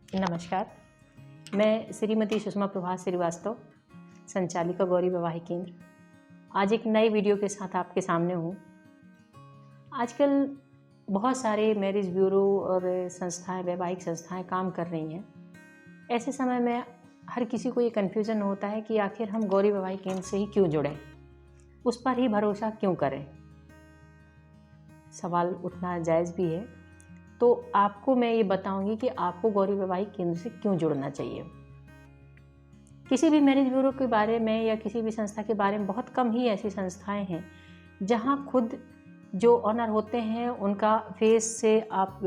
नमस्कार, मैं श्रीमती सुषमा प्रभात श्रीवास्तव, संचालिका गौरी वैवाहिक केंद्र। आज एक नए वीडियो के साथ आपके सामने हूँ। आजकल बहुत सारे मैरिज ब्यूरो और संस्थाएं, वैवाहिक संस्थाएं काम कर रही हैं। ऐसे समय में हर किसी को ये कन्फ्यूज़न होता है कि आखिर हम गौरी वैवाहिक केंद्र से ही क्यों जुड़ें, उस पर ही भरोसा क्यों करें। सवाल उठना जायज़ भी है। तो आपको मैं ये बताऊंगी कि आपको गौरी वैवाहिक केंद्र से क्यों जुड़ना चाहिए। किसी भी मैरिज ब्यूरो के बारे में या किसी भी संस्था के बारे में बहुत कम ही ऐसी संस्थाएं हैं जहां खुद जो ऑनर होते हैं उनका फेस से आप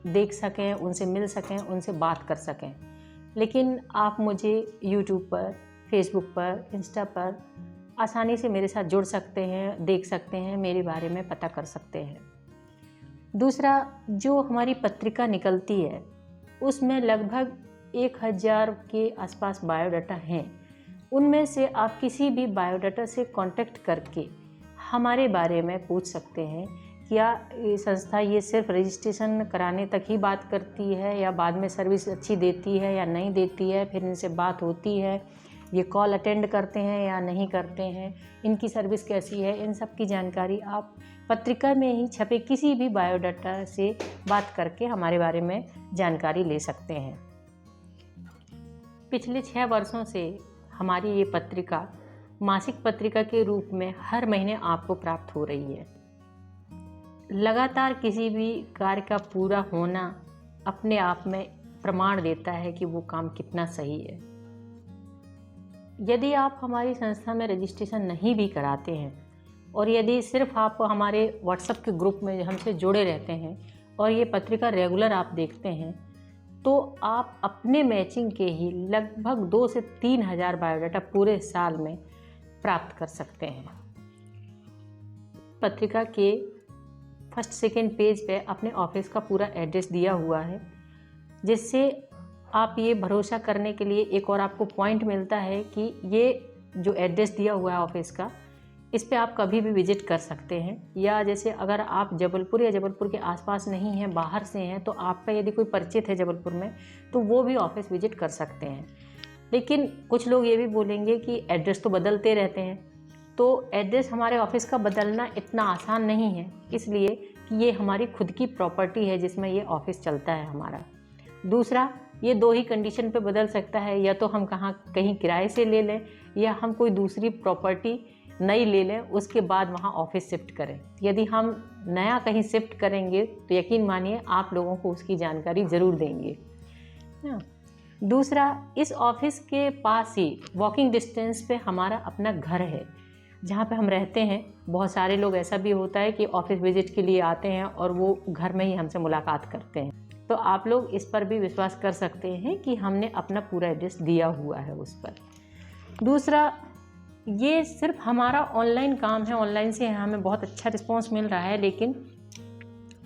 देख सकें, उनसे मिल सकें, उनसे बात कर सकें। लेकिन आप मुझे यूट्यूब पर, फेसबुक पर, इंस्टा पर आसानी से मेरे साथ जुड़ सकते हैं, देख सकते हैं, मेरे बारे में पता कर सकते हैं। दूसरा, जो हमारी पत्रिका निकलती है उसमें लगभग 1000 के आसपास बायोडाटा हैं। उनमें से आप किसी भी बायोडाटा से कांटेक्ट करके हमारे बारे में पूछ सकते हैं। क्या ये संस्था ये सिर्फ रजिस्ट्रेशन कराने तक ही बात करती है या बाद में सर्विस अच्छी देती है या नहीं देती है, फिर इनसे बात होती है, ये कॉल अटेंड करते हैं या नहीं करते हैं, इनकी सर्विस कैसी है, इन सब की जानकारी आप पत्रिका में ही छपे किसी भी बायोडाटा से बात करके हमारे बारे में जानकारी ले सकते हैं। पिछले 6 वर्षों से हमारी ये पत्रिका मासिक पत्रिका के रूप में हर महीने आपको प्राप्त हो रही है। लगातार किसी भी कार्य का पूरा होना अपने आप में प्रमाण देता है कि वो काम कितना सही है। यदि आप हमारी संस्था में रजिस्ट्रेशन नहीं भी कराते हैं और यदि सिर्फ आप हमारे व्हाट्सएप के ग्रुप में हमसे जुड़े रहते हैं और ये पत्रिका रेगुलर आप देखते हैं, तो आप अपने मैचिंग के ही लगभग 2 से 3 हज़ार बायोडाटा पूरे साल में प्राप्त कर सकते हैं। पत्रिका के फर्स्ट सेकेंड पेज पे अपने ऑफिस का पूरा एड्रेस दिया हुआ है, जिससे आप ये भरोसा करने के लिए एक और आपको पॉइंट मिलता है कि ये जो एड्रेस दिया हुआ है ऑफिस का, इस पे आप कभी भी विजिट कर सकते हैं। या जैसे अगर आप जबलपुर या जबलपुर के आसपास नहीं हैं, बाहर से हैं, तो आपका यदि कोई परिचित है जबलपुर में, तो वो भी ऑफिस विजिट कर सकते हैं। लेकिन कुछ लोग ये भी बोलेंगे कि एड्रेस तो बदलते रहते हैं, तो एड्रेस हमारे ऑफिस का बदलना इतना आसान नहीं है, इसलिए कि ये हमारी खुद की प्रॉपर्टी है जिसमें ये ऑफिस चलता है हमारा। दूसरा, ये 2 ही कंडीशन पे बदल सकता है, या तो हम कहीं किराए से ले लें या हम कोई दूसरी प्रॉपर्टी नई ले लें, उसके बाद वहाँ ऑफिस शिफ्ट करें। यदि हम नया कहीं शिफ्ट करेंगे तो यकीन मानिए आप लोगों को उसकी जानकारी ज़रूर देंगे। दूसरा, इस ऑफिस के पास ही वॉकिंग डिस्टेंस पे हमारा अपना घर है जहाँ पे हम रहते हैं। बहुत सारे लोग ऐसा भी होता है कि ऑफिस विजिट के लिए आते हैं और वो घर में ही हमसे मुलाकात करते हैं, तो आप लोग इस पर भी विश्वास कर सकते हैं कि हमने अपना पूरा एड्रेस दिया हुआ है उस पर। दूसरा, ये सिर्फ हमारा ऑनलाइन काम है, ऑनलाइन से हमें बहुत अच्छा रिस्पांस मिल रहा है, लेकिन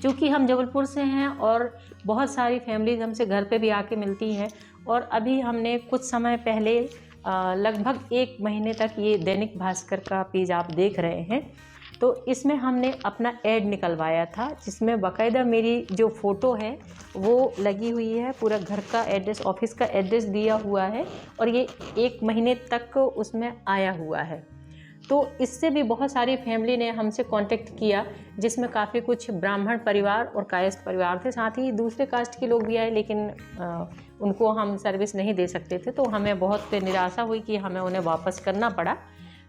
चूँकि हम जबलपुर से हैं और बहुत सारी फैमिलीज हमसे घर पे भी आके मिलती हैं, और अभी हमने कुछ समय पहले लगभग 1 महीने तक ये दैनिक भास्कर का पेज आप देख रहे हैं, तो इसमें हमने अपना ऐड निकलवाया था जिसमें बाकायदा मेरी जो फ़ोटो है वो लगी हुई है, पूरा घर का एड्रेस, ऑफिस का एड्रेस दिया हुआ है, और ये 1 महीने तक उसमें आया हुआ है। तो इससे भी बहुत सारी फैमिली ने हमसे कांटेक्ट किया, जिसमें काफ़ी कुछ ब्राह्मण परिवार और कायस्थ परिवार थे, साथ ही दूसरे कास्ट के लोग भी आए, लेकिन उनको हम सर्विस नहीं दे सकते थे, तो हमें बहुत निराशा हुई कि हमें उन्हें वापस करना पड़ा।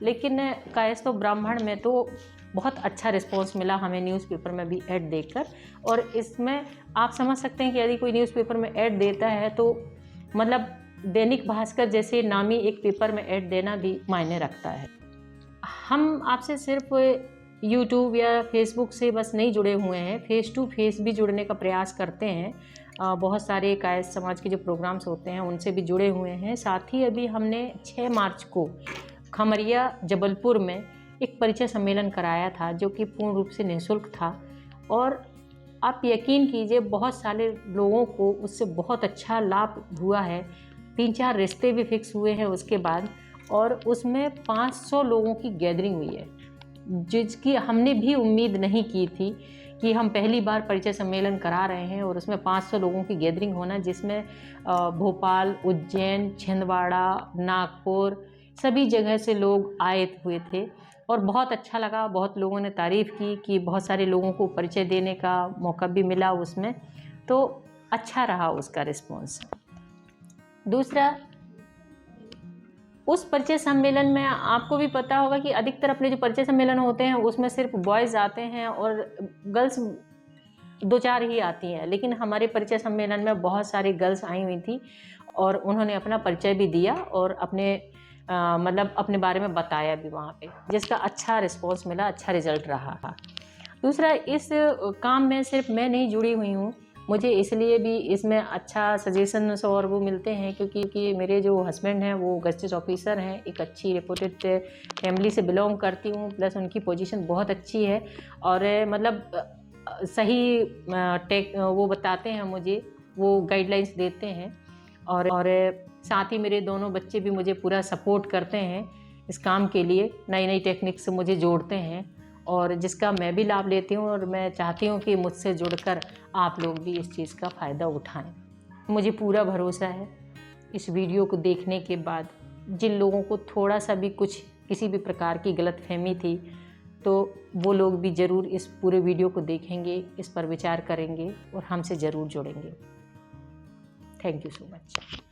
लेकिन कायस्थ और ब्राह्मण में तो बहुत अच्छा रिस्पांस मिला हमें न्यूज़पेपर में भी ऐड देकर। और इसमें आप समझ सकते हैं कि यदि कोई न्यूज़पेपर में ऐड देता है तो मतलब दैनिक भास्कर जैसे नामी एक पेपर में ऐड देना भी मायने रखता है। हम आपसे सिर्फ यूट्यूब या फेसबुक से बस नहीं जुड़े हुए हैं, फेस टू फेस भी जुड़ने का प्रयास करते हैं। बहुत सारे कायस्थ समाज के जो प्रोग्राम्स होते हैं उनसे भी जुड़े हुए हैं। साथ ही अभी हमने 6 मार्च को खमरिया जबलपुर में एक परिचय सम्मेलन कराया था, जो कि पूर्ण रूप से निःशुल्क था, और आप यकीन कीजिए बहुत सारे लोगों को उससे बहुत अच्छा लाभ हुआ है। 3-4 रिश्ते भी फिक्स हुए हैं उसके बाद, और उसमें 500 लोगों की गैदरिंग हुई है, जिसकी हमने भी उम्मीद नहीं की थी कि हम पहली बार परिचय सम्मेलन करा रहे हैं और उसमें 500 लोगों की गैदरिंग होना, जिसमें भोपाल, उज्जैन, छिंदवाड़ा, नागपुर सभी जगह से लोग आए हुए थे और बहुत अच्छा लगा। बहुत लोगों ने तारीफ़ की कि बहुत सारे लोगों को परिचय देने का मौका भी मिला उसमें, तो अच्छा रहा उसका रिस्पॉन्स। दूसरा, उस परिचय सम्मेलन में आपको भी पता होगा कि अधिकतर अपने जो परिचय सम्मेलन होते हैं उसमें सिर्फ बॉयज़ आते हैं और गर्ल्स 2-4 ही आती हैं, लेकिन हमारे परिचय सम्मेलन में बहुत सारी गर्ल्स आई हुई थी और उन्होंने अपना परिचय भी दिया और अपने मतलब अपने बारे में बताया भी वहाँ पे, जिसका अच्छा रिस्पॉन्स मिला, अच्छा रिजल्ट रहा। दूसरा, इस काम में सिर्फ मैं नहीं जुड़ी हुई हूँ, मुझे इसलिए भी इसमें अच्छा सजेशंस और वो मिलते हैं क्योंकि मेरे जो हस्बैंड हैं वो गस्टिस ऑफिसर हैं, एक अच्छी रेपुटेड फैमिली से बिलोंग करती हूँ, प्लस उनकी पोजीशन बहुत अच्छी है और मतलब सही वो बताते हैं मुझे, वो गाइडलाइंस देते हैं और साथ ही मेरे दोनों बच्चे भी मुझे पूरा सपोर्ट करते हैं इस काम के लिए, नई नई टेक्निक से मुझे जोड़ते हैं और जिसका मैं भी लाभ लेती हूँ और मैं चाहती हूँ कि मुझसे जुड़कर आप लोग भी इस चीज़ का फ़ायदा उठाएं। मुझे पूरा भरोसा है इस वीडियो को देखने के बाद जिन लोगों को थोड़ा सा भी कुछ किसी भी प्रकार की गलतफहमी थी, तो वो लोग भी ज़रूर इस पूरे वीडियो को देखेंगे, इस पर विचार करेंगे और हमसे ज़रूर जुड़ेंगे। Thank you so much.